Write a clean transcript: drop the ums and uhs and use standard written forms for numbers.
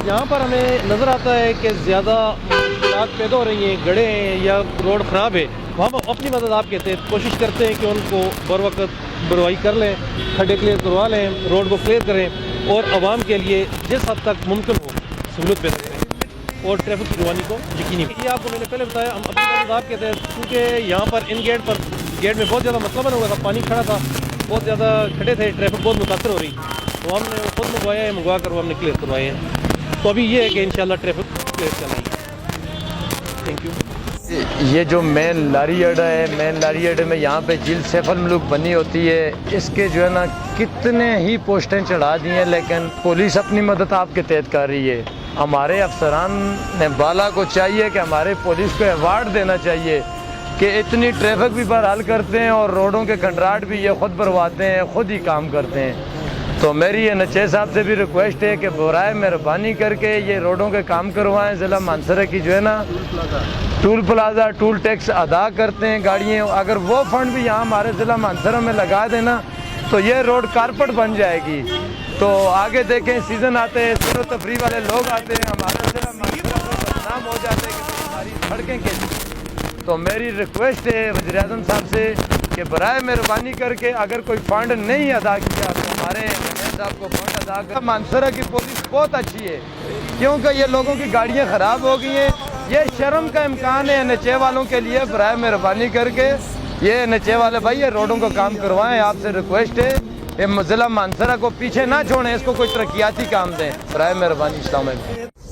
جہاں پر ہمیں نظر آتا ہے کہ زیادہ مشکلات پیدا ہو رہی ہیں، گڑھے ہیں یا روڈ خراب ہے، وہاں پر اپنی مدد آپ کے تحت کوشش کرتے ہیں کہ ان کو بر وقت بروائی کر لیں، کھڈے کلیئر کروا لیں، روڈ کو کلیئر کریں اور عوام کے لیے جس حد تک ممکن ہو سہولت پیدا کریں اور ٹریفک کی روانی کو یقینی بنائیں۔ یہ آپ کو میں نے پہلے بتایا، ہم اپنی مدد آپ کے تحت، کیونکہ یہاں پر ان گیٹ میں بہت زیادہ مسئلہ بنا ہوا تھا، پانی کھڑا تھا، بہت زیادہ کھڑے تھے، ٹریفک بہت متاثر ہو رہی، تو ہم نے خود منگوایا ہے، منگوا کر وہ ہم نے کلیئر کروائے ہیں۔ تو ابھی یہ ہے کہ انشاءاللہ ٹریفک کلیئر چل رہی ہے۔ Thank you. یہ جو مین لاری اڈا ہے، مین لاری اڈے میں یہاں پہ جھیل سیف الملوک بنی ہوتی ہے، اس کے جو ہے نا کتنے ہی پوسٹیں چڑھا دی ہیں، لیکن پولیس اپنی مدد آپ کے تحت کر رہی ہے۔ ہمارے افسران نے بالا کو چاہیے کہ ہمارے پولیس کو ایوارڈ دینا چاہیے کہ اتنی ٹریفک بھی بحال کرتے ہیں اور روڈوں کے کنٹراٹ بھی یہ خود بھرواتے ہیں، خود ہی کام کرتے ہیں۔ تو میری یہ نچے صاحب سے بھی ریکویسٹ ہے کہ برائے مہربانی کر کے یہ روڈوں کے کام کروائیں۔ ضلع مانسہرہ کی جو ہے نا ٹول پلازا ٹول ٹیکس ادا کرتے ہیں گاڑیاں، اگر وہ فنڈ بھی یہاں ہمارے ضلع مانسہرہ میں لگا دینا تو یہ روڈ کارپٹ بن جائے گی۔ تو آگے دیکھیں، سیزن آتے ہیں، سیر و تفریح والے لوگ آتے ہیں، ہمارے ضلع مانسہرہ کو بدنام ہو جاتے ہیں کہ ہماری سڑکیں کیسی۔ تو میری ریکویسٹ ہے وزیر اعظم صاحب سے کہ برائے مہربانی کر کے اگر کوئی فنڈ نہیں ادا کیا تو ہمارے صاحب کو فنڈ ادا کر۔ مانسہرہ کی پولیس بہت اچھی ہے کیونکہ یہ لوگوں کی گاڑیاں خراب ہو گئی ہیں، یہ شرم کا امکان ہے نچے والوں کے لیے۔ برائے مہربانی کر کے یہ نچے والے بھائی یہ روڈوں کا کام کروائیں، آپ سے ریکویسٹ ہے۔ یہ ضلع مانسہرہ کو پیچھے نہ چھوڑیں، اس کو کوئی ترقیاتی کام دیں، برائے مہربانی۔ السلام علیکم۔